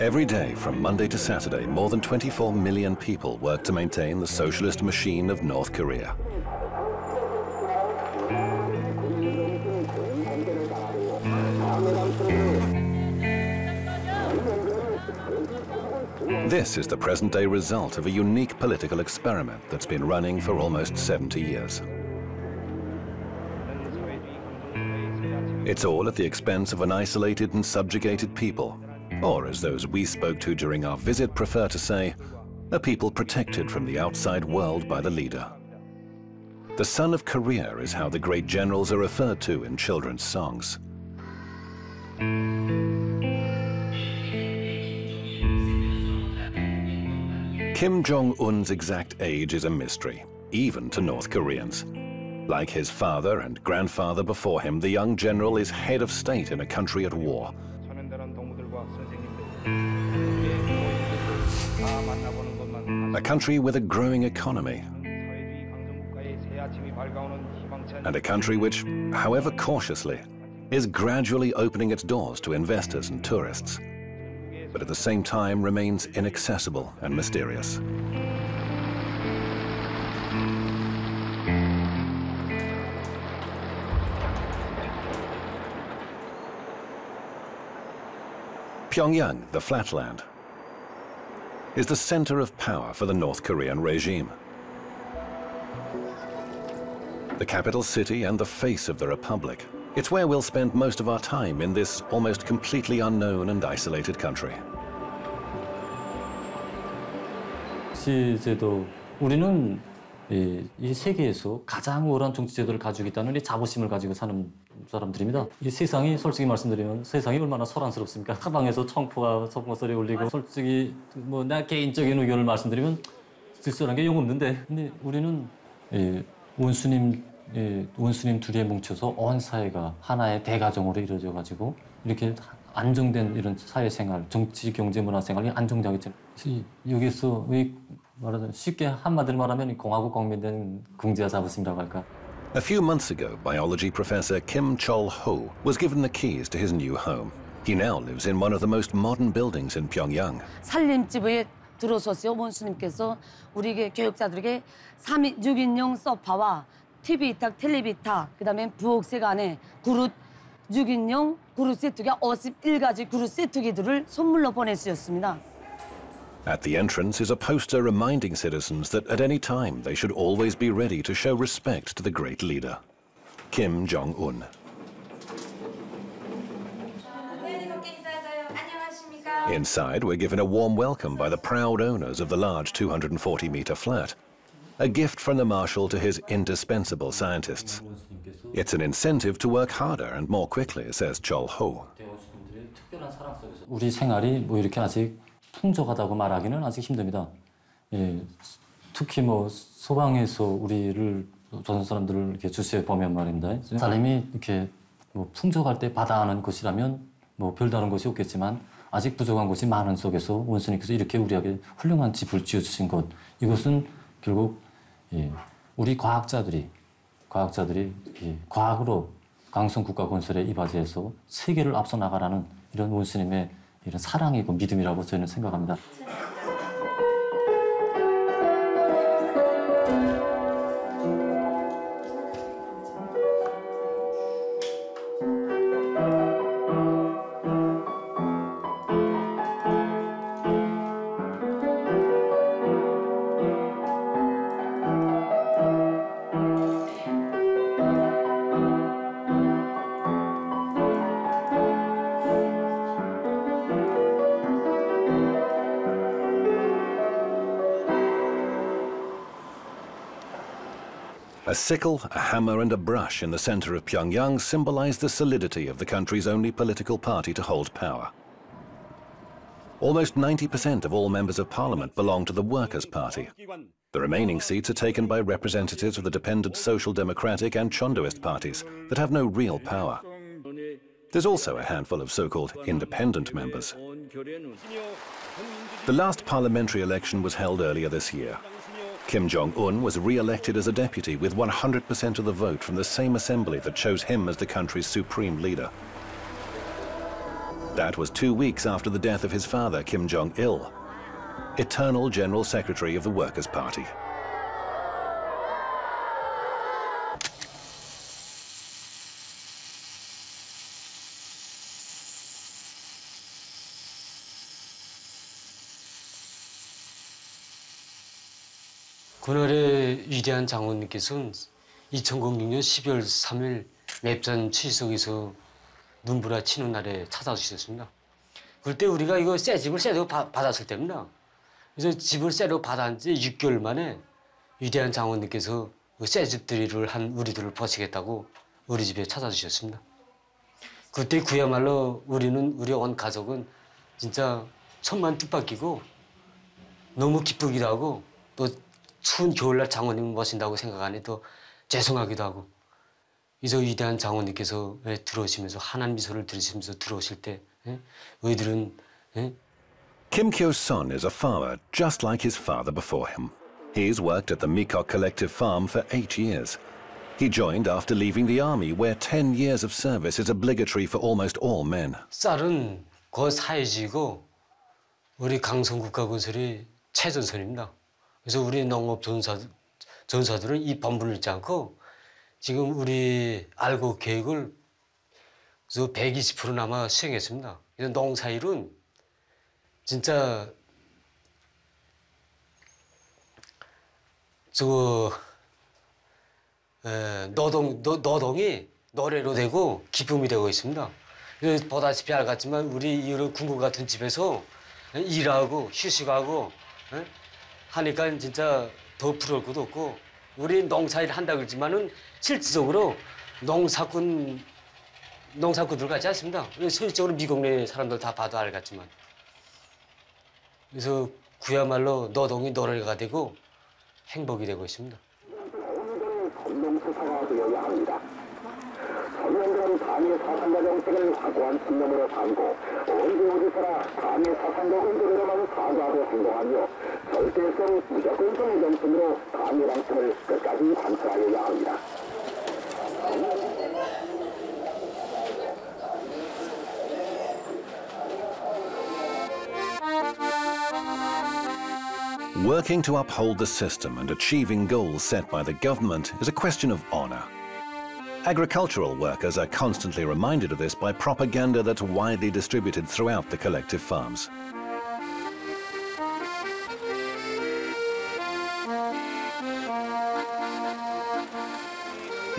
Every day, from Monday to Saturday, more than 24 million people work to maintain the socialist machine of North Korea. This is the present-day result of a unique political experiment that's been running for almost 70 years. It's all at the expense of an isolated and subjugated people, or as those we spoke to during our visit prefer to say, a people protected from the outside world by the leader. The Son of Korea is how the great generals are referred to in children's songs. Kim Jong-un's exact age is a mystery, even to North Koreans. Like his father and grandfather before him, the young general is head of state in a country at war. A country with a growing economy. And a country which, however cautiously, is gradually opening its doors to investors and tourists, but at the same time remains inaccessible and mysterious. Pyongyang, the flatland, is the center of power for the North Korean regime. The capital city and the face of the republic. It's where we'll spend most of our time in this almost completely unknown and isolated country. 정치제도, 우리는 이 세계에서 가장 우월한 정치제도를 가지고 있다는 이 자부심을 가지고 사는 사람들입니다. 이 세상이 솔직히 말씀드리면 세상이 얼마나 소란스럽습니까? 사방에서 청포가 소리 울리고 솔직히 뭐 나 개인적인 의견을 말씀드리면 질서란 게 영 없는데 근데 우리는 원수님 둘이 뭉쳐서 온 사회가 하나의 대가정으로 이루어져 가지고 이렇게 안정된 이런 사회생활, 정치, 경제, 문화생활이 안정되고 있잖아요. 여기서 말하자면 쉽게 한마디로 말하면 공화국 국민된 궁지와 자부심이라고 할까. A few months ago, biology professor Kim Chol-ho was given the keys to his new home. He now lives in one of the most modern buildings in Pyongyang. 살림집에 들어서서 원수님께서 우리 교육자들에게 6인용 소파와 TV 위탁, 텔레비 위탁, 그다음에 부엌색 안에 그릇 6인용 그릇 세트기가 51가지 그릇 세트기들을 선물로 보내주셨습니다. At the entrance is a poster reminding citizens that at any time they should always be ready to show respect to the great leader, Kim Jong-un. Inside, we're given a warm welcome by the proud owners of the large 240-meter flat, a gift from the marshal to his indispensable scientists. It's an incentive to work harder and more quickly, says Chol-ho. 우리 생활이 뭐 이렇게 아직 풍족하다고 말하기는 아직 힘듭니다. 특히 뭐 소방에서 우리를 조선 사람들을 이렇게 주시해 보면 말입니다. 사람이 이렇게 뭐 풍족할 때 받아하는 것이라면 뭐 별다른 것이 없겠지만 아직 부족한 것이 많은 속에서 원수님께서 이렇게 우리에게 훌륭한 집을 지어 주신 것 이것은 결국 우리 과학자들이 과학으로 강성 국가 건설에 이바지해서 세계를 앞서 나가라는 이런 원수님의 이런 사랑이고 믿음이라고 저희는 생각합니다. A sickle, a hammer and a brush in the center of Pyongyang symbolize the solidity of the country's only political party to hold power. Almost 90% of all members of parliament belong to the Workers' Party. The remaining seats are taken by representatives of the dependent Social Democratic and Chondoist parties that have no real power. There's also a handful of so-called independent members. The last parliamentary election was held earlier this year. Kim Jong-un was re-elected as a deputy with 100% of the vote from the same assembly that chose him as the country's supreme leader. That was 2 weeks after the death of his father, Kim Jong-il, eternal General Secretary of the Workers' Party. 그날의 위대한 장원님께서는 2006년 12월 3일 맵산 취석에서 눈부라치는 날에 찾아주셨습니다. 그때 우리가 이거 새 집을 새로 받았을 때입니다. 그래서 집을 새로 받은 지 6개월 만에 위대한 장원님께서 새 집들이를 한 우리들을 보시겠다고 우리 집에 찾아주셨습니다. 그때 그야말로 우리 온 가족은 진짜 천만 뜻밖이고 너무 기쁘기도 하고 또 추운 겨울날 장원님을 모신다고 생각하니 또 죄송하기도 하고 이제 위대한 장원님께서 들어오시면서 환한 미소를 들으시면서 들어오실 때 우리들은 Kim Kyo-son is a farmer just like his father before him. He's worked at the Mikok Collective Farm for 8 years. He joined after leaving the army, where 10 years of service is obligatory for almost all men. 쌀은 고사회주의고 우리 강성국가건설이 최전선입니다. 그래서 우리 농업 전사들은 이 본분을 잊지 않고 지금 우리 알고 계획을 120%나마 수행했습니다. 그래서 농사일은 진짜 노동이 노래로 되고 기쁨이 되고 있습니다. 그래서 보다시피 알겠지만 우리 이런 궁궐 같은 집에서 일하고 휴식하고 하니까 진짜 더 부러울 것도 없고 우리 농사일 한다 그러지만은 실질적으로 농사꾼들 같지 않습니다. 실질적으로 미국 내 사람들 다 봐도 알겠지만 그래서 그야말로 노동이 노래가 되고 행복이 되고 있습니다. 성명수사가 되어야 합니다. 서명들은 당의 사상과 정책을 확고한 신념으로 삼고 언제 어디서나 당의 사상과 의도대로만 사과하고 행동하며 절대성 무조건성의 정신으로 당의 방침을 끝까지 관철하여야 합니다. Working to uphold the system and achieving goals set by the government is a question of honor. Agricultural workers are constantly reminded of this by propaganda that's widely distributed throughout the collective farms.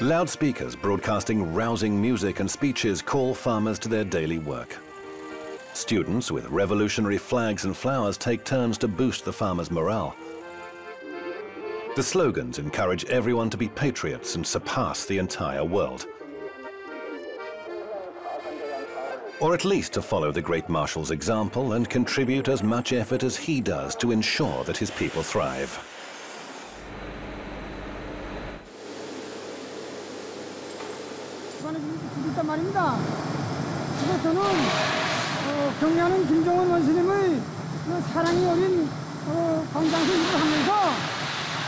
Loudspeakers broadcasting rousing music and speeches call farmers to their daily work. Students with revolutionary flags and flowers take turns to boost the farmers' morale. The slogans encourage everyone to be patriots and surpass the entire world. Or at least to follow the great marshal's example and contribute as much effort as he does to ensure that his people thrive. 경례하는 김정은 원수님의 사랑이 어린 광장에서 일을 하면서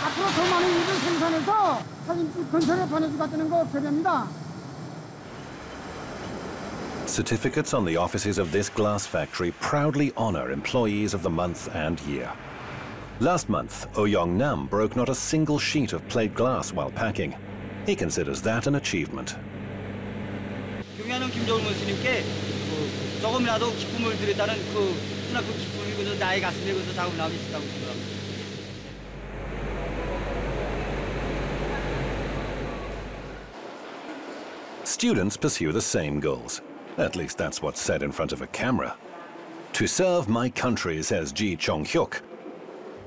앞으로 더 많은 일을 생산해서 사진집 건설에 보내줄 것 같다는 거 기대합니다. Certificates on the offices of this glass factory proudly honor employees of the month and year. Last month, Oh Yong-nam broke not a single sheet of plate glass while packing. He considers that an achievement. 경례하는 김정은 원수님께 조금이라도 기쁨을 드렸다는 그 기쁨이 그저 나의 가슴에 그저 자국남이 있다고 생각합니다. Students pursue the same goals. At least that's what's said in front of a camera. To serve my country, says Ji Chong-hyuk.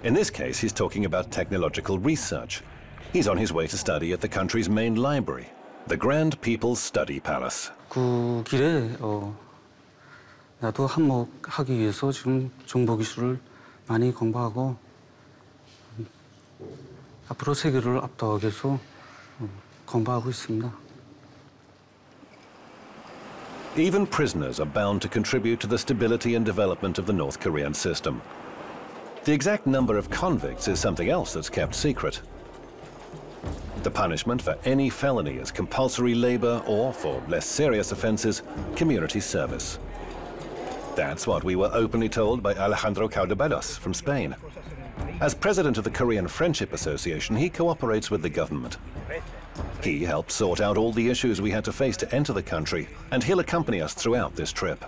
In this case, he's talking about technological research. He's on his way to study at the country's main library, the Grand People's Study Palace. 그 길에 나도 한몫하기 위해서 지금 정보기술을 많이 공부하고 앞으로 세계를 압도하기 위해서 공부하고 있습니다. Even prisoners are bound to contribute to the stability and development of the North Korean system. The exact number of convicts is something else that's kept secret. The punishment for any felony is compulsory labor or, for less serious offenses, community service. That's what we were openly told by Alejandro Caldebelos from Spain. As president of the Korean Friendship Association, he cooperates with the government. He helped sort out all the issues we had to face to enter the country, and he'll accompany us throughout this trip.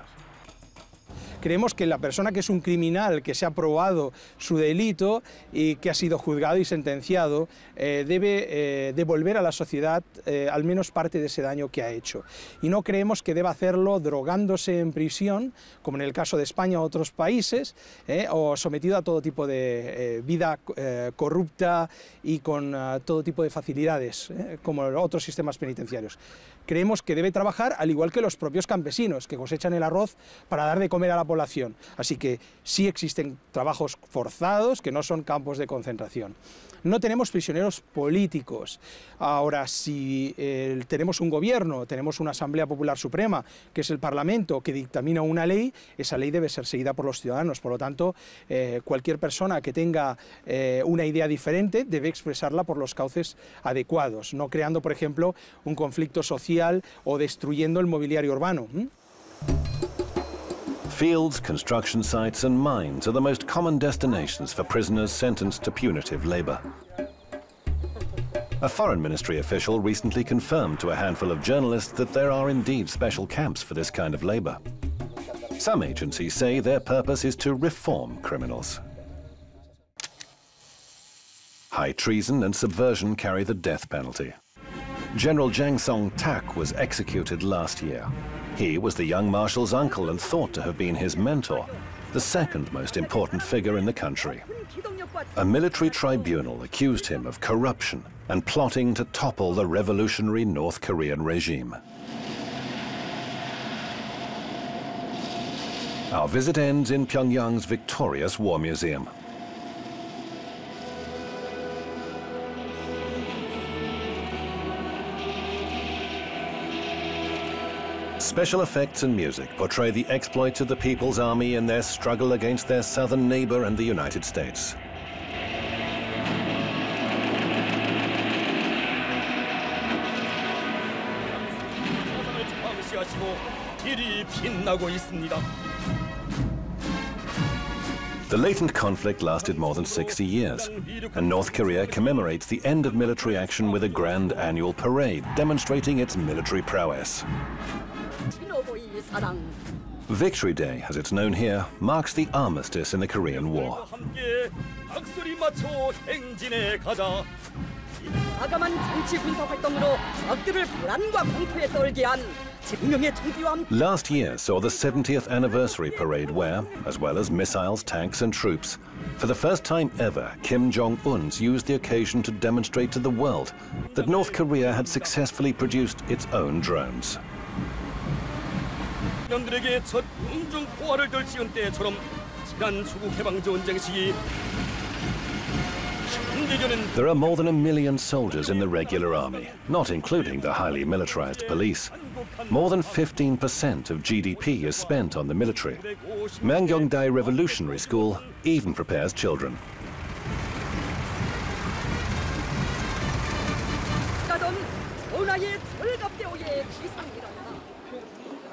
Creemos que la persona que es un criminal, que se ha probado su delito y que ha sido juzgado y sentenciado, debe devolver a la sociedad al menos parte de ese daño que ha hecho. Y no creemos que deba hacerlo drogándose en prisión, como en el caso de España u otros países, o sometido a todo tipo de vida corrupta y con todo tipo de facilidades, como otros sistemas penitenciarios. Creemos que debe trabajar al igual que los propios campesinos, que cosechan el arroz para dar de comer a la población. Así que sí existen trabajos forzados que no son campos de concentración. No tenemos prisioneros políticos. Ahora, si tenemos un gobierno, tenemos una Asamblea Popular Suprema, que es el Parlamento, que dictamina una ley, esa ley debe ser seguida por los ciudadanos. Por lo tanto, cualquier persona que tenga una idea diferente debe expresarla por los cauces adecuados, no creando, por ejemplo, un conflicto social o destruyendo el mobiliario urbano. Fields, construction sites and mines are the most common destinations for prisoners sentenced to punitive labor. A foreign ministry official recently confirmed to a handful of journalists that there are indeed special camps for this kind of labor. Some agencies say their purpose is to reform criminals. High treason and subversion carry the death penalty. General Jang Song-tak was executed last year. He was the young marshal's uncle and thought to have been his mentor, the second most important figure in the country. A military tribunal accused him of corruption and plotting to topple the revolutionary North Korean regime. Our visit ends in Pyongyang's victorious War Museum. Special effects and music portray the exploits of the People's Army in their struggle against their southern neighbor and the United States. The latent conflict lasted more than 60 years, and North Korea commemorates the end of military action with a grand annual parade demonstrating its military prowess. Victory Day, as it's known here, marks the armistice in the Korean War. Last year saw the 70th anniversary parade where, as well as missiles, tanks and troops, for the first time ever, Kim Jong-un used the occasion to demonstrate to the world that North Korea had successfully produced its own drones. There are more than 1 million soldiers in the regular army, not including the highly militarized police. More than 15% of GDP is spent on the military. Mangyongdae Revolutionary School even prepares children.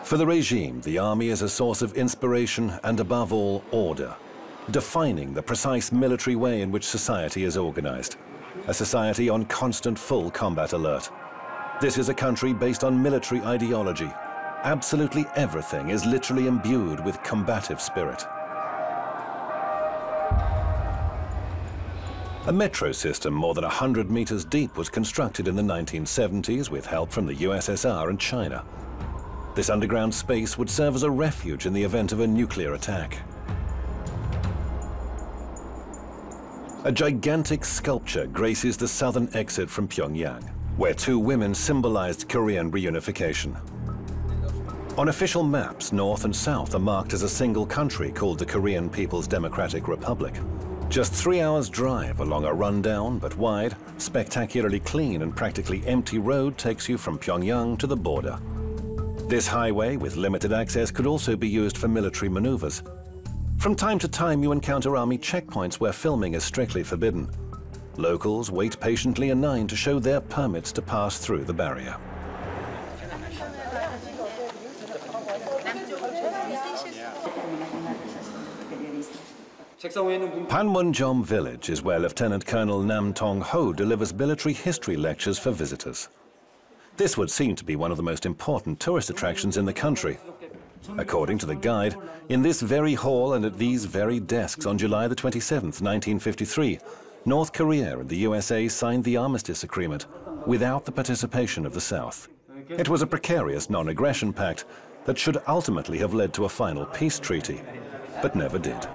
For the regime, the army is a source of inspiration and, above all, order, defining the precise military way in which society is organized, a society on constant full combat alert. This is a country based on military ideology. Absolutely everything is literally imbued with combative spirit. A metro system more than 100 meters deep was constructed in the 1970s with help from the USSR and China. This underground space would serve as a refuge in the event of a nuclear attack. A gigantic sculpture graces the southern exit from Pyongyang, where two women symbolized Korean reunification. On official maps, North and South are marked as a single country called the Korean People's Democratic Republic. Just 3 hours' drive along a rundown but wide, spectacularly clean and practically empty road takes you from Pyongyang to the border. This highway, with limited access, could also be used for military maneuvers. From time to time, you encounter army checkpoints where filming is strictly forbidden. Locals wait patiently in line to show their permits to pass through the barrier. Panmunjom village is where Lieutenant Colonel Nam Tong Ho delivers military history lectures for visitors. This would seem to be one of the most important tourist attractions in the country. According to the guide, in this very hall and at these very desks on July the 27th, 1953, North Korea and the USA signed the Armistice Agreement without the participation of the South. It was a precarious non-aggression pact that should ultimately have led to a final peace treaty, but never did.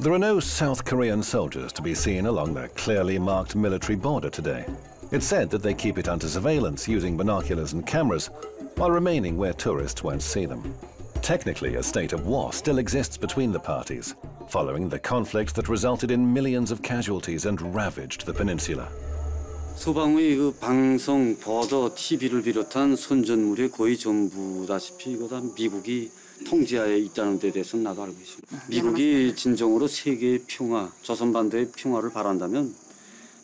There are no South Korean soldiers to be seen along the clearly marked military border today. It's said that they keep it under surveillance using binoculars and cameras, while remaining where tourists won't see them. Technically, a state of war still exists between the parties, following the conflict that resulted in millions of casualties and ravaged the peninsula. 소방의 그 방송, 버더, TV를 비롯한 선전물이 거의 전부다시피 이거다 미국이 통제하에 있다는 데 대해서는 나도 알고 있습니다. 미국이 진정으로 세계의 평화, 조선반도의 평화를 바란다면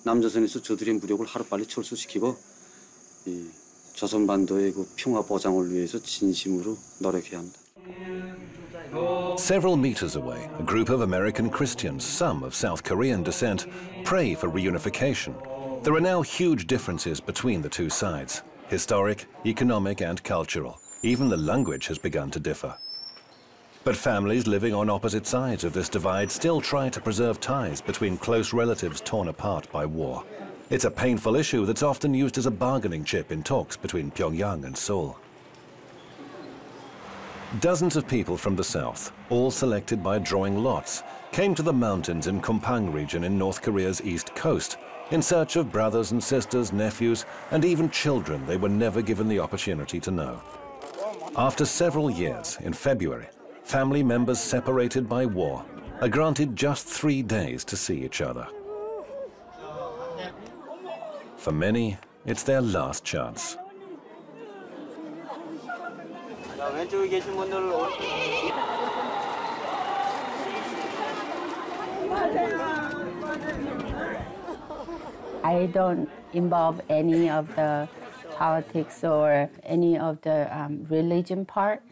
남조선에서 저들의 무력을 하루빨리 철수시키고 이 조선반도의 그 평화 보장을 위해서 진심으로 노력해야 합니다. Several meters away, a group of American Christians, some of South Korean descent, pray for reunification. There are now huge differences between the two sides, historic, economic, and cultural. Even the language has begun to differ. But families living on opposite sides of this divide still try to preserve ties between close relatives torn apart by war. It's a painful issue that's often used as a bargaining chip in talks between Pyongyang and Seoul. Dozens of people from the south, all selected by drawing lots, came to the mountains in Kumpang region in North Korea's east coast in search of brothers and sisters, nephews, and even children they were never given the opportunity to know. After several years, in February, family members separated by war are granted just 3 days to see each other. For many, it's their last chance. I don't involve any of the politics or any of the religion part,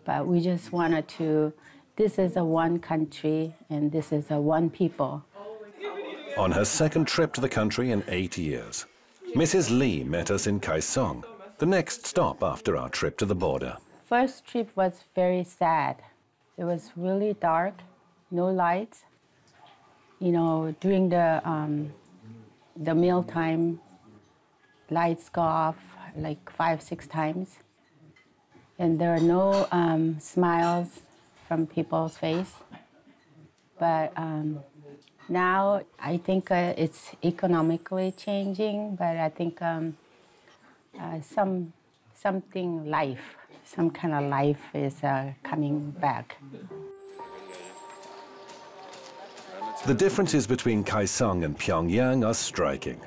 but we just wanted to, this is a one country and this is a one people. On her second trip to the country in 8 years, Mrs. Lee met us in Kaesong, the next stop after our trip to the border. First trip was very sad. It was really dark, no lights. You know, during the mealtime, lights go off like 5-6 times. And there are no smiles from people's face. But now I think it's economically changing, but I think some kind of life is coming back. The differences between Kaesong and Pyongyang are striking.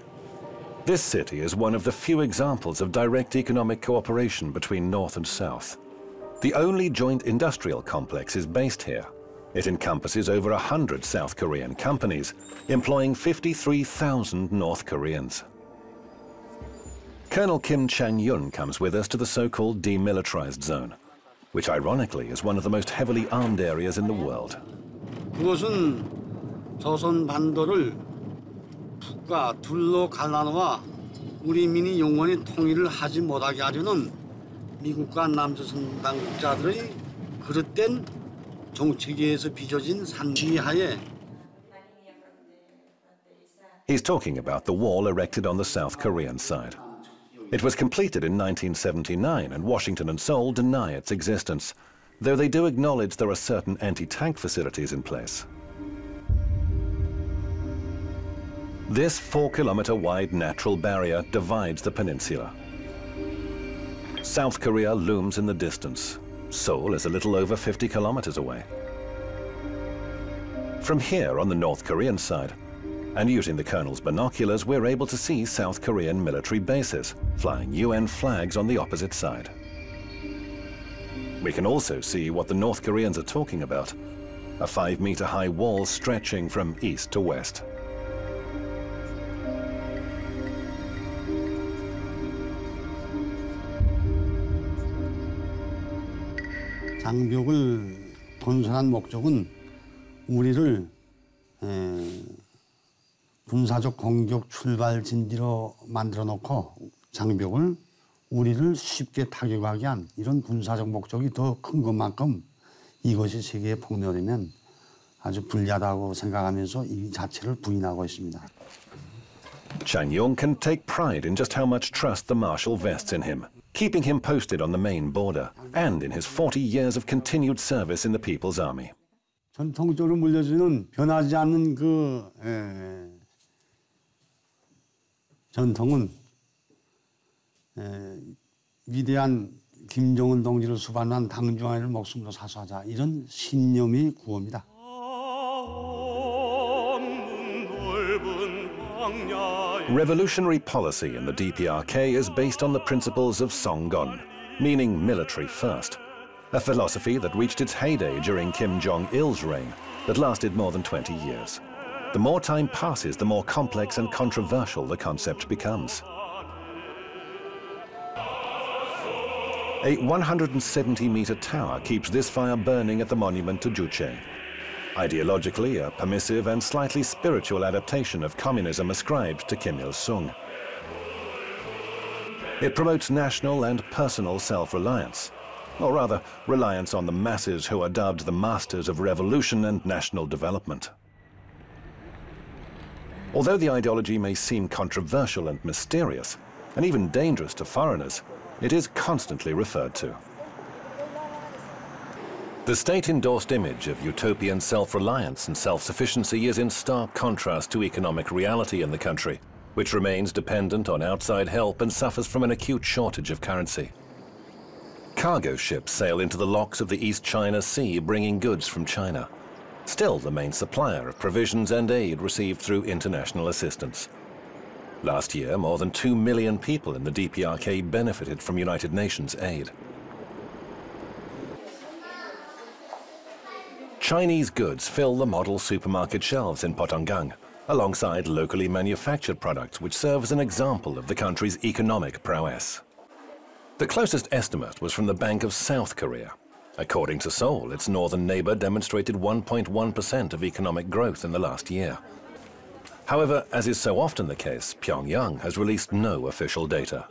This city is one of the few examples of direct economic cooperation between North and South. The only joint industrial complex is based here. It encompasses over 100 South Korean companies, employing 53,000 North Koreans. Colonel Kim Chang-yun comes with us to the so-called demilitarized zone, which ironically is one of the most heavily armed areas in the world. 그것은 조선 반도를 북과 둘로 갈라놓아 우리 민이 영원히 통일을 하지 못하게 하려는 미국과 남조선 당국자들의 그릇된 정책에서 빚어진 산지하에. He's talking about the wall erected on the South Korean side. It was completed in 1979, and Washington and Seoul deny its existence, though they do acknowledge there are certain anti-tank facilities in place. This 4-kilometer-wide natural barrier divides the peninsula. South Korea looms in the distance. Seoul is a little over 50 kilometers away. From here on the North Korean side, and using the colonel's binoculars, we're able to see South Korean military bases, flying UN flags on the opposite side. We can also see what the North Koreans are talking about, a 5-meter-high wall stretching from east to west. 장벽을 건설한 목적은 우리를 군사적 공격 출발 진지로 만들어 놓고 장벽을 우리를 쉽게 타격하게 한 이런 군사적 목적이 더 큰 것만큼 이것이 세계에 폭로되면 아주 불리하다고 생각하면서 이 자체를 부인하고 있습니다. Chang Yong can take pride in just how much trust the Marshal vests in him, keeping him posted on the main border and in his 40 years of continued service in the People's Army. 전통적으로 물려주는 변하지 않는 전통은 위대한 김정은 동지를 수반한 당중앙을 목숨으로 사수하자 이런 신념이 구호입니다. Revolutionary policy in the DPRK is based on the principles of Songgon, meaning military first, a philosophy that reached its heyday during Kim Jong-il's reign that lasted more than 20 years. The more time passes, the more complex and controversial the concept becomes. A 170-meter tower keeps this fire burning at the monument to Juche. Ideologically, a permissive and slightly spiritual adaptation of communism ascribed to Kim Il-sung. It promotes national and personal self-reliance, or rather, reliance on the masses who are dubbed the masters of revolution and national development. Although the ideology may seem controversial and mysterious, and even dangerous to foreigners, it is constantly referred to. The state-endorsed image of utopian self-reliance and self-sufficiency is in stark contrast to economic reality in the country, which remains dependent on outside help and suffers from an acute shortage of currency. Cargo ships sail into the locks of the East China Sea, bringing goods from China, still the main supplier of provisions and aid received through international assistance. Last year, more than 2 million people in the DPRK benefited from United Nations aid. Chinese goods fill the model supermarket shelves in Potonggang, alongside locally manufactured products which serve as an example of the country's economic prowess. The closest estimate was from the Bank of South Korea. According to Seoul, its northern neighbor demonstrated 1.1% of economic growth in the last year. However, as is so often the case, Pyongyang has released no official data.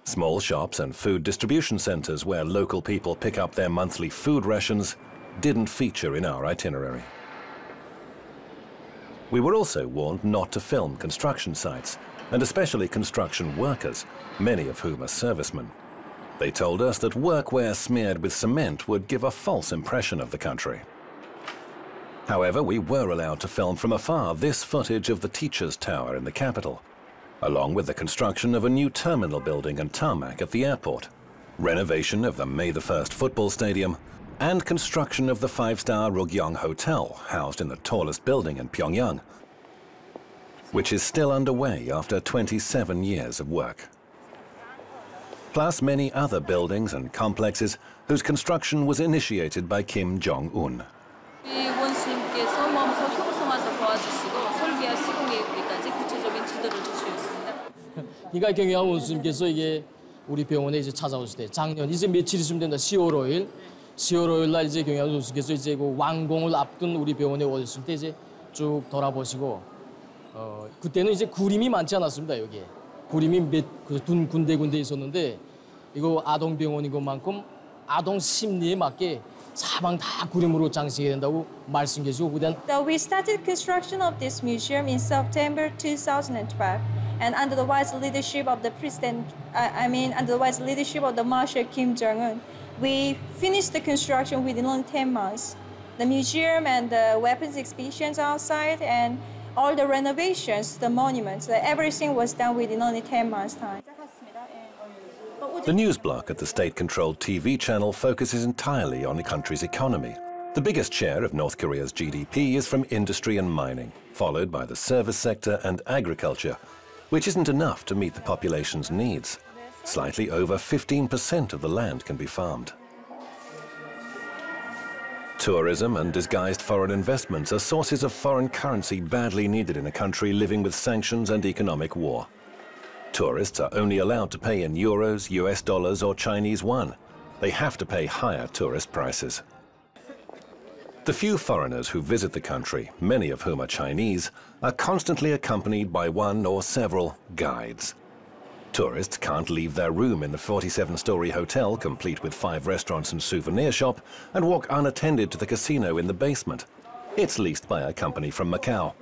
Small shops and food distribution centers where local people pick up their monthly food rations didn't feature in our itinerary. We were also warned not to film construction sites, and especially construction workers, many of whom are servicemen. They told us that workwear smeared with cement would give a false impression of the country. However, we were allowed to film from afar this footage of the Teachers' Tower in the capital, along with the construction of a new terminal building and tarmac at the airport, renovation of the May the 1st football stadium, and construction of the 5-star Rugyong Hotel, housed in the tallest building in Pyongyang, which is still underway after 27 years of work. Plus many other buildings and complexes whose construction was initiated by Kim Jong-un. 원수님께서 먼저 형성하자 도와주시고 설계와 시공 계획까지 구체적인 지도를 주시었습니다. 그러니까 경영 원수님께서 이게 우리 병원에 이제 찾아오실 때 작년 이제 며칠 있으면 된다. 10월 5일 날 이제 경영 원수님께서 이제 그 완공을 앞둔 우리 병원에 오셨을 때 이제 쭉 돌아보시고 그때는 이제 구림이 많지 않았습니다. 여기에 구림이 둔 군데 있었는데 이거 아동 병원인 것만큼 아동 심리에 맞게 사방 다 구림으로 장식해야 된다고 말씀하시고 그다음. So we started construction of this museum in September 2012, and under the wise leadership of the under the wise leadership of the Marshal Kim Jong-un, we finished the construction within only 10 months. The museum and the weapons exhibitions outside and all the renovations, the monuments, everything was done within only 10 months' time. The news block at the state-controlled TV channel focuses entirely on the country's economy. The biggest share of North Korea's GDP is from industry and mining, followed by the service sector and agriculture, which isn't enough to meet the population's needs. Slightly over 15% of the land can be farmed. Tourism and disguised foreign investments are sources of foreign currency badly needed in a country living with sanctions and economic war. Tourists are only allowed to pay in euros, US dollars or Chinese yuan, they have to pay higher tourist prices. The few foreigners who visit the country, many of whom are Chinese, are constantly accompanied by one or several guides. Tourists can't leave their room in the 47-story hotel, complete with 5 restaurants and souvenir shop, and walk unattended to the casino in the basement. It's leased by a company from Macau.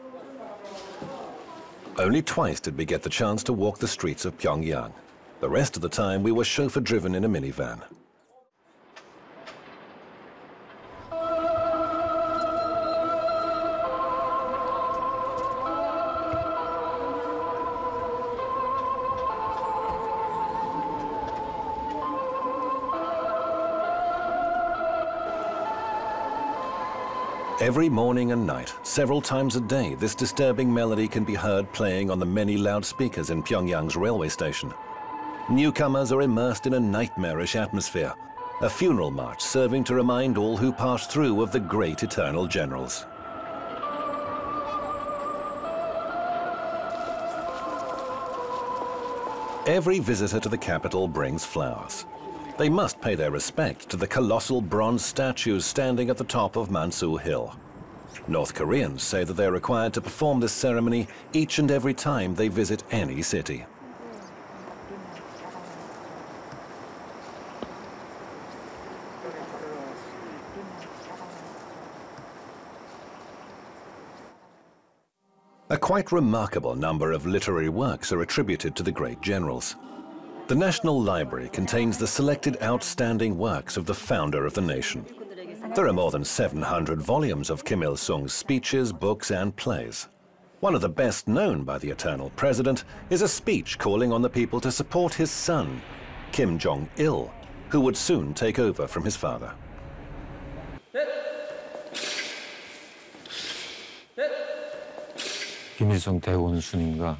Only twice did we get the chance to walk the streets of Pyongyang. The rest of the time we were chauffeur-driven in a minivan. Every morning and night, several times a day, this disturbing melody can be heard playing on the many loudspeakers in Pyongyang's railway station. Newcomers are immersed in a nightmarish atmosphere, a funeral march serving to remind all who pass through of the great eternal generals. Every visitor to the capital brings flowers. They must pay their respect to the colossal bronze statues standing at the top of Mansu Hill. North Koreans say that they're required to perform this ceremony each and every time they visit any city. A quite remarkable number of literary works are attributed to the great generals. The National Library contains the selected outstanding works of the founder of the nation. There are more than 700 volumes of Kim Il-sung's speeches, books, and plays. One of the best known by the eternal president is a speech calling on the people to support his son, Kim Jong-il, who would soon take over from his father. 김일성 대원수님과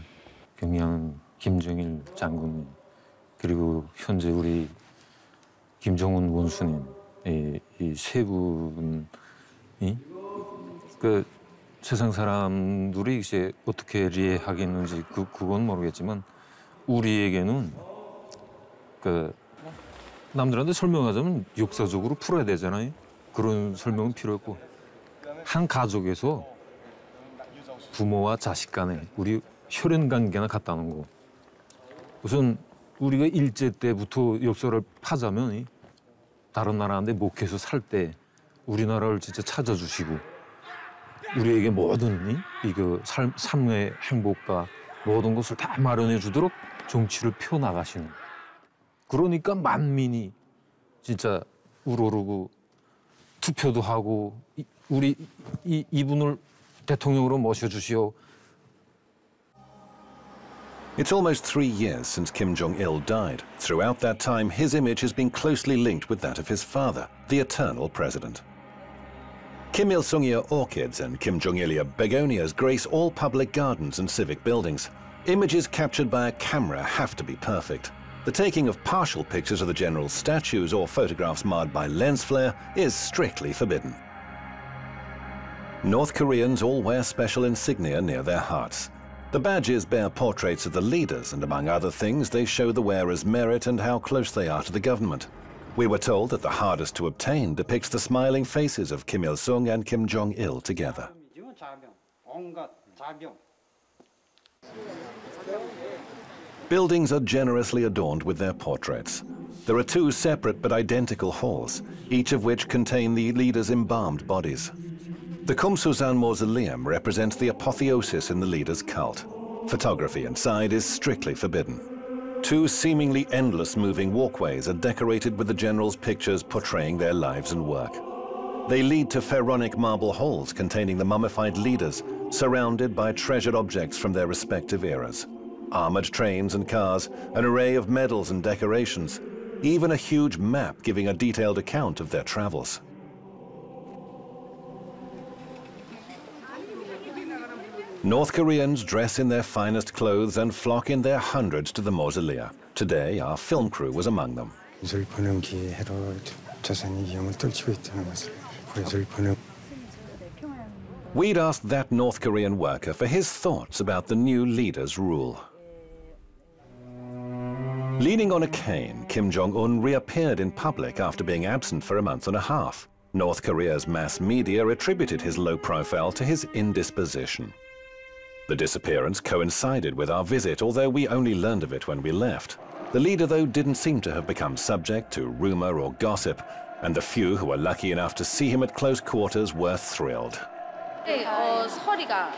평양 김정일 장군님 그리고 현재 우리 김정은 원수님 이 세 분이 그 세상 사람들이 이제 어떻게 이해하겠는지 그건 모르겠지만 우리에게는 그 남들한테 설명하자면 역사적으로 풀어야 되잖아요. 그런 설명은 필요 없고 한 가족에서 부모와 자식 간에 우리 혈연 관계나 같다는 거. 우선 우리가 일제 때부터 역사를 파자면 다른 나라한테 목해서 살 때 우리나라를 진짜 찾아주시고 우리에게 모든 이거 삶의 행복과 모든 것을 다 마련해 주도록 정치를 펴 나가시는. 그러니까 만민이 진짜 우러르고 투표도 하고 우리 이분을 대통령으로 모셔주시오. It's almost 3 years since Kim Jong-il died. Throughout that time, his image has been closely linked with that of his father, the eternal president. Kim Il-sungia orchids and Kim Jong-ilia begonias grace all public gardens and civic buildings. Images captured by a camera have to be perfect. The taking of partial pictures of the general's statues or photographs marred by lens flare is strictly forbidden. North Koreans all wear special insignia near their hearts. The badges bear portraits of the leaders, and among other things, they show the wearer's merit and how close they are to the government. We were told that the hardest to obtain depicts the smiling faces of Kim Il-sung and Kim Jong-il together. Buildings are generously adorned with their portraits. There are 2 separate but identical halls, each of which contain the leaders' embalmed bodies. The Kumsusan Mausoleum represents the apotheosis in the leader's cult. Photography inside is strictly forbidden. 2 seemingly endless moving walkways are decorated with the generals' pictures portraying their lives and work. They lead to pharaonic marble halls containing the mummified leaders, surrounded by treasured objects from their respective eras. Armored trains and cars, an array of medals and decorations, even a huge map giving a detailed account of their travels. North Koreans dress in their finest clothes and flock in their hundreds to the mausolea. Today, our film crew was among them. We'd asked that North Korean worker for his thoughts about the new leader's rule. Leaning on a cane, Kim Jong-un reappeared in public after being absent for a month and a half. North Korea's mass media attributed his low profile to his indisposition. The disappearance coincided with our visit, although we only learned of it when we left. The leader, though, didn't seem to have become subject to rumor or gossip, and the few who were lucky enough to see him at close quarters were thrilled. 소리가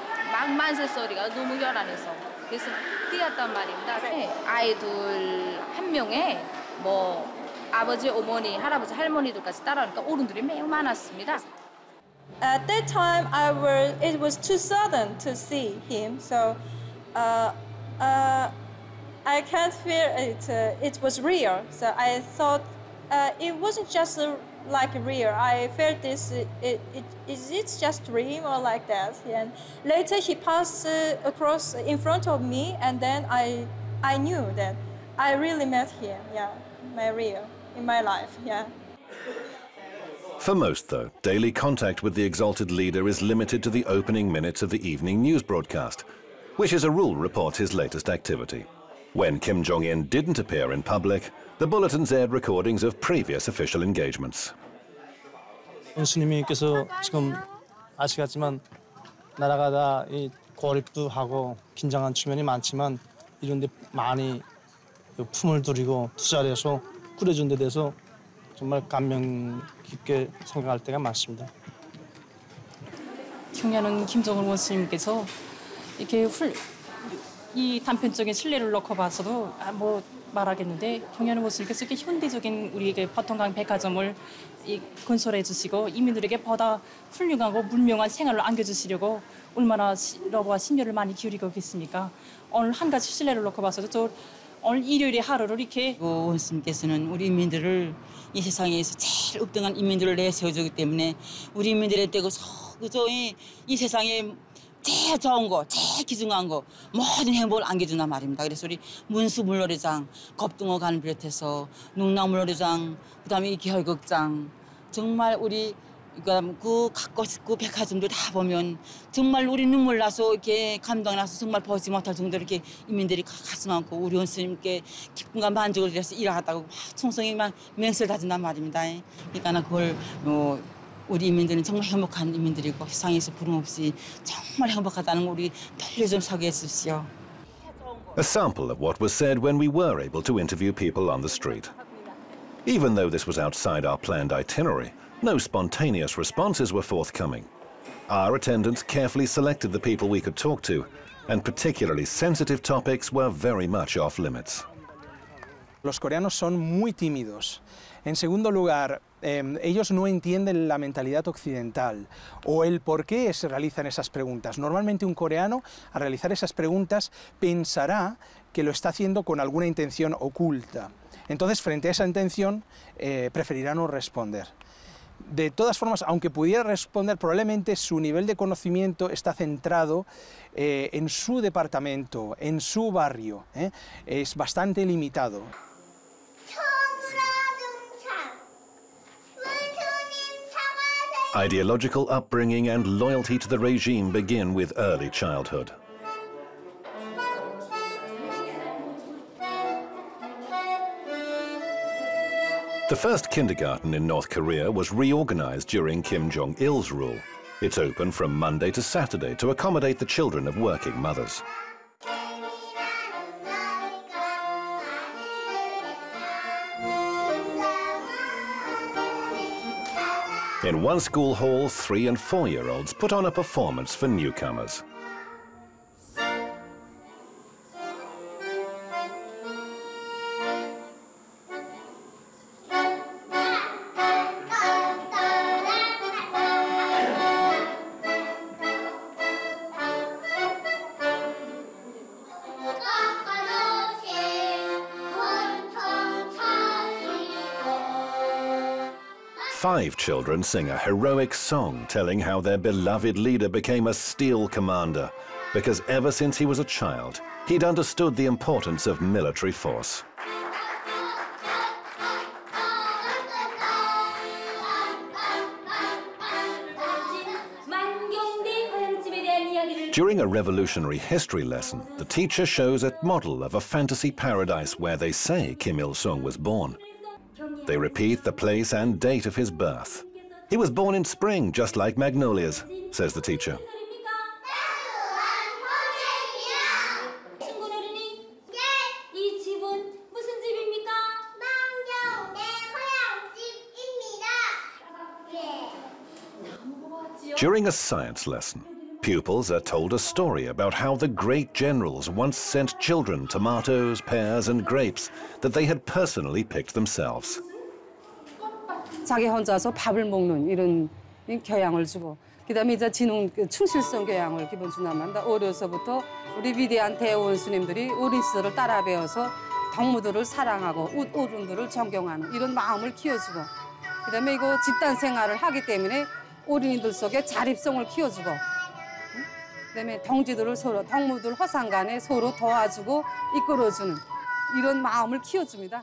만세 소리가 너무 요란해서 그래서 뛰었단 말입니다. 아이들 한 명에 뭐 아버지, 어머니, 할아버지, 할머니들까지 따라오니까 어른들이 매우 많았습니다. At that time, it was too sudden to see him, so I can't feel it. It was real, so I thought it wasn't just like real. I felt this. Is it just dream or like that? And later he passed across in front of me, and then I knew that I really met him. Yeah, my real in my life. Yeah. For most, though, daily contact with the exalted leader is limited to the opening minutes of the evening news broadcast, which as a rule reports his latest activity. When Kim Jong-un didn't appear in public, the bulletins aired recordings of previous official engagements. 원수님께서 지금 아시겠지만 나라가 다 고립도 하고 긴장한 측면이 많지만 이런 데 많이 품을 들이고 투자를 해서 꾸려준 데 대해서 정말 감명 깊게 생각할 때가 많습니다. 경야는 김정은 원수님께서 이렇게 이 단편적인 신뢰를 놓고 봐서도 뭐 말하겠는데 경야는 원수님께서 이렇게 현대적인 우리에게 버튼강 백화점을 건설해 주시고 이민들에게 보다 훌륭하고 문명한 생활을 안겨주시려고 얼마나 러브와 심려를 많이 기울이고 계십니까? 오늘 한 가지 신뢰를 놓고 봐서도 저 오늘 일요일의 하루를 이렇게 원수님께서는 우리 인민들을 이 세상에서 제일 읍등한 인민들을 내세워주기 때문에 우리 인민들의 떼고 그저 이 세상에 제일 좋은 거, 제일 귀중한 거 모든 행복을 안겨준단 말입니다. 그래서 우리 문수물놀이장, 겁등어관을 비롯해서 농락물놀이장, 그다음에 이 개혈극장 정말 우리 그 갖고 싶고 백화점도 다 보면 정말 우리 눈물 나서 이렇게 감동 나서 정말 보지 못할 정도로 이렇게 인민들이 가슴 안고 우리 원수님께 기쁨과 만족을 위해서 일하다고 총성이 막 맹세를 다진단 말입니다. 그러니까 그걸 우리 인민들은 정말 행복한 인민들이고 세상에서 부름 없이 정말 행복하다는 거 우리 널리 좀 사고해 주십시오. A sample of what was said when we were able to interview people on the street. Even though this was outside our planned itinerary, no spontaneous responses were forthcoming. Our attendants carefully selected the people we could talk to, and particularly sensitive topics were very much off limits. Los coreanos son muy tímidos. En segundo lugar, ellos no entienden la mentalidad occidental o el por qué se realizan esas preguntas. Normalmente un coreano, al realizar esas preguntas, pensará que lo está haciendo con alguna intención oculta. Entonces, frente a esa intención, preferirá no responder. De todas formas, aunque pudiera responder, probablemente su nivel de conocimiento está centrado en su departamento, en su barrio. Es bastante limitado. Ideological upbringing and loyalty to the regime begin with early childhood. The first kindergarten in North Korea was reorganized during Kim Jong-il's rule. It's open from Monday to Saturday to accommodate the children of working mothers. In one school hall, 3- and 4-year-olds put on a performance for newcomers. Five children sing a heroic song telling how their beloved leader became a steel commander because ever since he was a child, he'd understood the importance of military force. During a revolutionary history lesson, the teacher shows a model of a fantasy paradise where they say Kim Il-sung was born. They repeat the place and date of his birth. He was born in spring, just like magnolias, says the teacher. During a science lesson, pupils are told a story about how the great generals once sent children tomatoes, pears, and grapes that they had personally picked themselves. 자기 혼자서 밥을 먹는 이런 교양을 주고, 그다음에 이제 지능 충실성 교양을 기본 주나만다. 어려서부터 우리 위대한 대원수님들이 어린 시절을 따라 배워서 동무들을 사랑하고 어른들을 존경하는 이런 마음을 키워주고, 그다음에 이거 집단 생활을 하기 때문에 어린이들 속에 자립성을 키워주고, 그다음에 동지들을 서로 동무들 허상 간에 서로 도와주고 이끌어주는 이런 마음을 키워줍니다.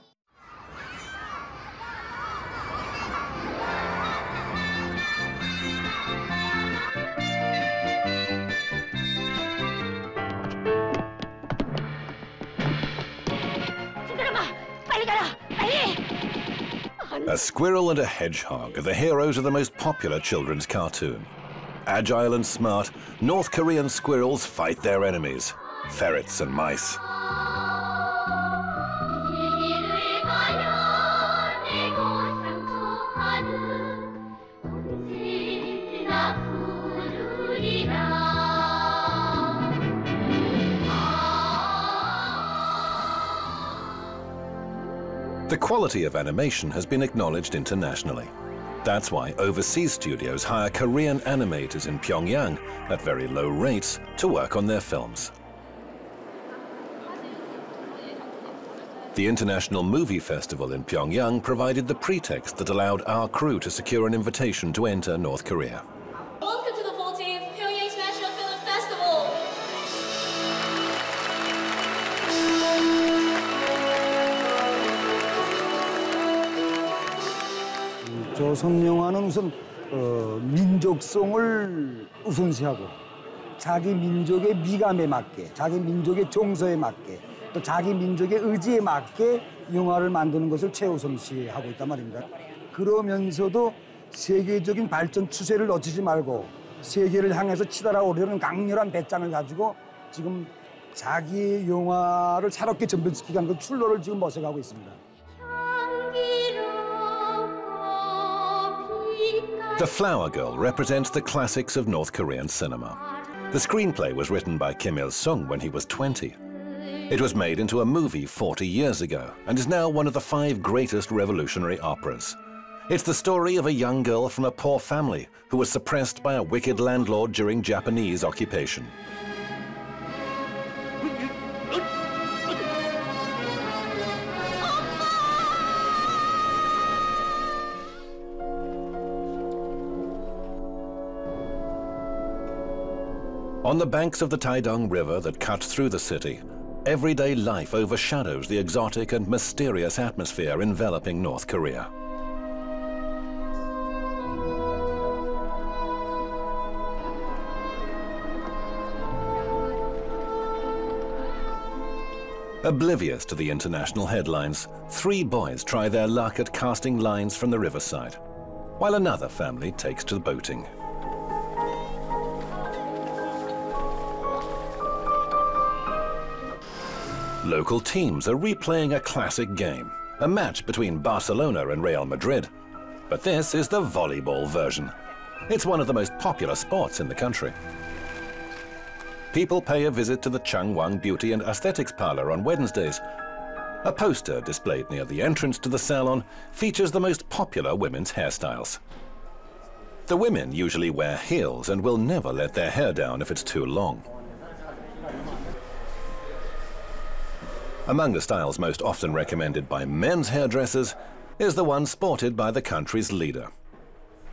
A squirrel and a hedgehog are the heroes of the most popular children's cartoon. Agile and smart, North Korean squirrels fight their enemies, ferrets and mice. The quality of animation has been acknowledged internationally. That's why overseas studios hire Korean animators in Pyongyang at very low rates to work on their films. The International Movie Festival in Pyongyang provided the pretext that allowed our crew to secure an invitation to enter North Korea. Welcome to the 14th Pyongyang International Film Festival. 조선 영화는 우선 민족성을 우선시하고 자기 민족의 미감에 맞게, 자기 민족의 정서에 맞게, 또 자기 민족의 의지에 맞게 영화를 만드는 것을 최우선시하고 있단 말입니다. 그러면서도 세계적인 발전 추세를 놓치지 말고 세계를 향해서 치달아오려는 강렬한 배짱을 가지고 지금 자기 영화를 새롭게 전변시키기 위한 그 출로를 지금 모색하고 있습니다. The Flower Girl represents the classics of North Korean cinema. The screenplay was written by Kim Il-sung when he was 20. It was made into a movie 40 years ago and is now one of the 5 greatest revolutionary operas. It's the story of a young girl from a poor family who was suppressed by a wicked landlord during Japanese occupation. On the banks of the Taedong River that cuts through the city, everyday life overshadows the exotic and mysterious atmosphere enveloping North Korea. Oblivious to the international headlines, 3 boys try their luck at casting lines from the riverside, while another family takes to boating. Local teams are replaying a classic game, a match between Barcelona and Real Madrid. But this is the volleyball version. It's one of the most popular sports in the country. People pay a visit to the Changwon Beauty and Aesthetics Parlor on Wednesdays. A poster displayed near the entrance to the salon features the most popular women's hairstyles. The women usually wear heels and will never let their hair down if it's too long. Among the styles most often recommended by men's hairdressers is the one sported by the country's leader.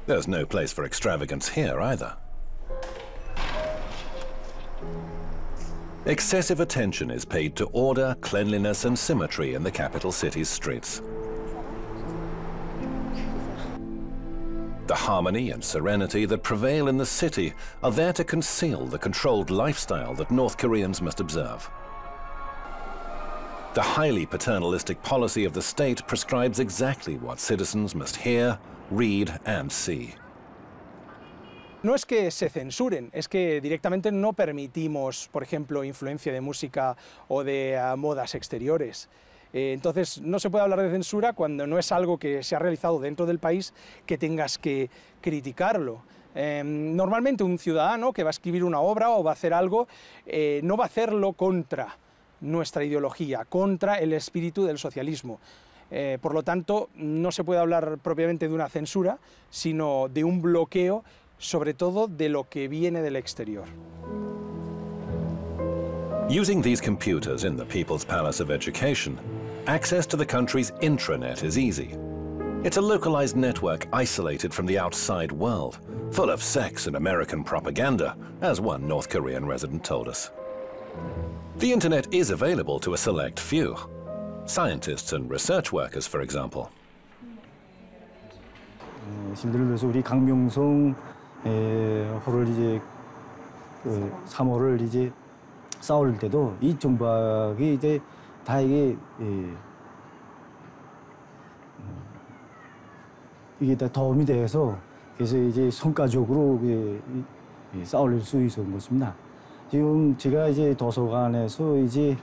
There's no place for extravagance here either. Excessive attention is paid to order, cleanliness and symmetry in the capital city's streets. The harmony and serenity that prevail in the city are there to conceal the controlled lifestyle that North Koreans must observe. The highly paternalistic policy of the state prescribes exactly what citizens must hear, read, and see. No es que se censuren, es que directamente no permitimos, por ejemplo, influencia de música o de modas exteriores. Entonces, no se puede hablar de censura cuando no es algo que se ha realizado dentro del país que tengas que criticarlo. Normalmente un ciudadano que va a escribir una obra o va a hacer algo, no va a hacerlo contra nuestra ideología, contra el espíritu del socialismo. Por lo tanto, no se puede hablar propiamente de una censura, sino de un bloqueo, sobre todo de lo que viene del exterior. Using these computers in the People's Palace of Education, access to the country's intranet is easy. It's a localized network isolated from the outside world, full of sex and American propaganda, as one North Korean resident told us. The internet is available to a select few. Scientists and research workers, for example. 예를 들어서 우리 강명성 호를 이제 3호를 이제 싸울 때도 이 정박이 이제 다 이게 다 도움이 돼서 그래서 이제 성과적으로 싸울 수 있었던 것입니다. 지금 제가 이제 도서관에서 이제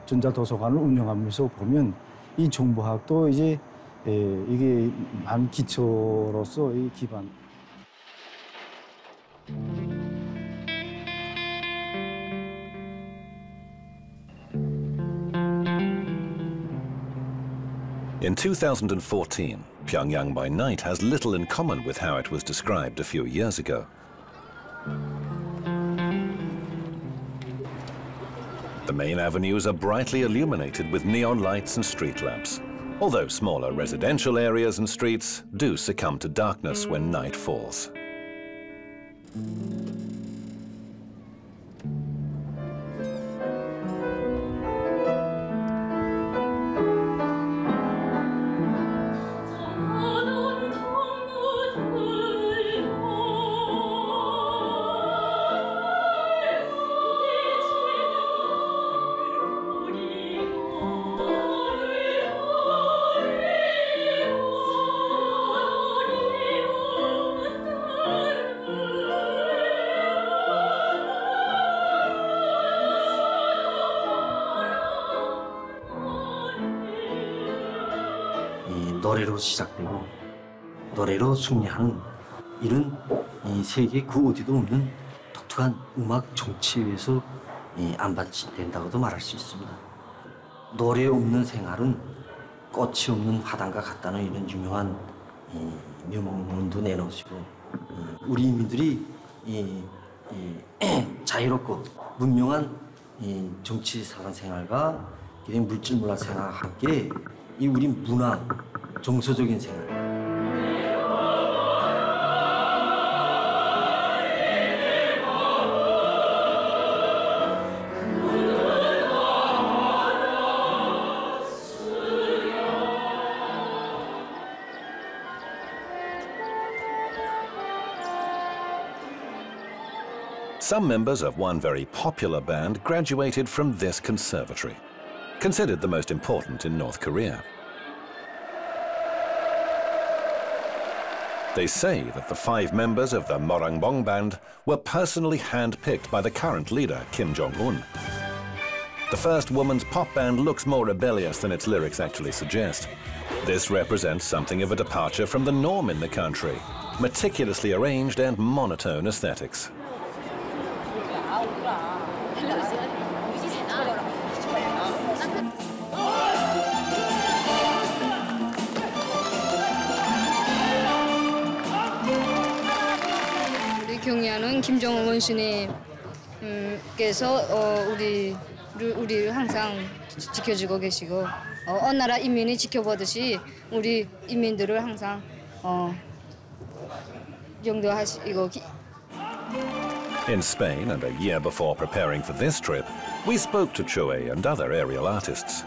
전자도서관을 운영하면서 보면 이 정보학도 이제 이게 한 기초로서 이 기반. In 2014, Pyongyang by night has little in common with how it was described a few years ago. The main avenues are brightly illuminated with neon lights and street lamps, although smaller residential areas and streets do succumb to darkness when night falls. 노래로 시작되고 노래로 승리하는 이런 이 세계 그 어디도 없는 독특한 음악 정치에서 안 받침된다고도 말할 수 있습니다. 노래 없는 생활은 꽃이 없는 화단과 같다는 이런 유명한 명문도 내놓으시고 우리 인민들이 자유롭고 문명한 정치 사관 생활과 물질 문화 생활과 함께 이 우리 문화 정서적인 생활. Some members of one very popular band graduated from this conservatory, considered the most important in North Korea. They say that the 5 members of the Morangbong band were personally hand-picked by the current leader, Kim Jong-un. The first woman's pop band looks more rebellious than its lyrics actually suggest. This represents something of a departure from the norm in the country, meticulously arranged and monotone aesthetics. 경의하는 김정은 원수님께서 우리를 항상 지켜주고 계시고 어느 나라 인민이 지켜보듯이 우리 인민들을 항상 영도하시고. In Spain, and a year before preparing for this trip, we spoke to Chue and other aerial artists.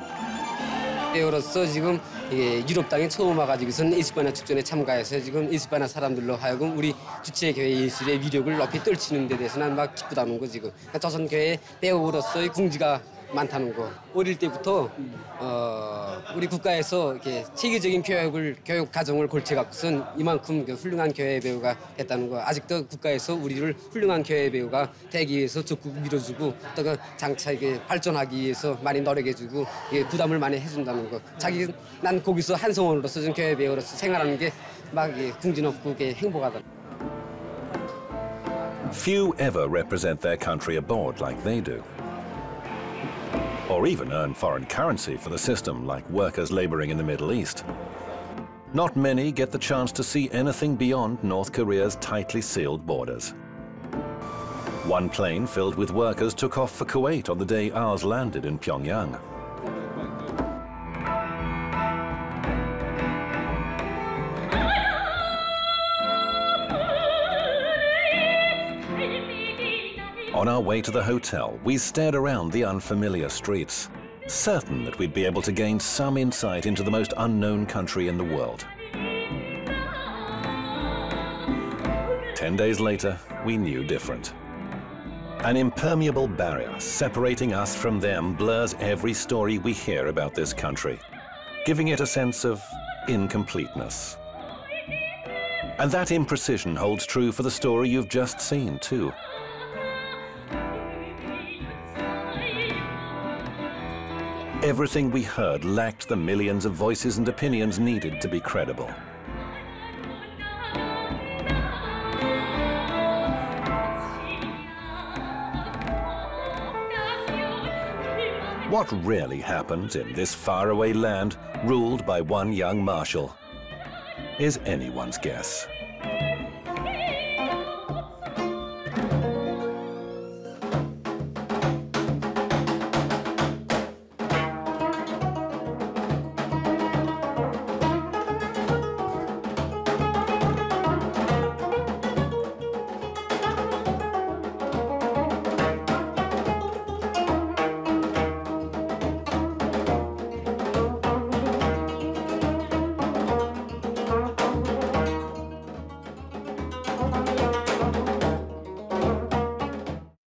배우로서 지금 이게 유럽 땅에 처음 와가지고선 에스파냐 축전에 참가해서 지금 에스파냐 사람들로 하여금 우리 주체교회 예술의 위력을 높이 떨치는 데 대해서는 막 기쁘다는 거 지금. 그러니까 조선교회 배우로서의 궁지가 많다는 거. 어릴 때부터 우리 국가에서 이렇게 체계적인 교육 과정을 골쳐갖고선 이만큼 훌륭한 교회 배우가 됐다는 거. 아직도 국가에서 우리를 훌륭한 교회 배우가 되기 위해서 적극 밀어주고 또 그 장차 이게 발전하기 위해서 많이 노력해주고 부담을 많이 해준다는 거. 난 거기서 한성원으로서 좀 교회 배우로서 생활하는 게 막 궁지높고 행복하다. Few ever represent their country abroad like they do, or even earn foreign currency for the system like workers laboring in the Middle East. Not many get the chance to see anything beyond North Korea's tightly sealed borders. One plane filled with workers took off for Kuwait on the day ours landed in Pyongyang. On our way to the hotel, we stared around the unfamiliar streets, certain that we'd be able to gain some insight into the most unknown country in the world. 10 days later, we knew different. An impermeable barrier separating us from them blurs every story we hear about this country, giving it a sense of incompleteness. And that imprecision holds true for the story you've just seen, too. Everything we heard lacked the millions of voices and opinions needed to be credible. What really happens in this faraway land ruled by one young marshal is anyone's guess.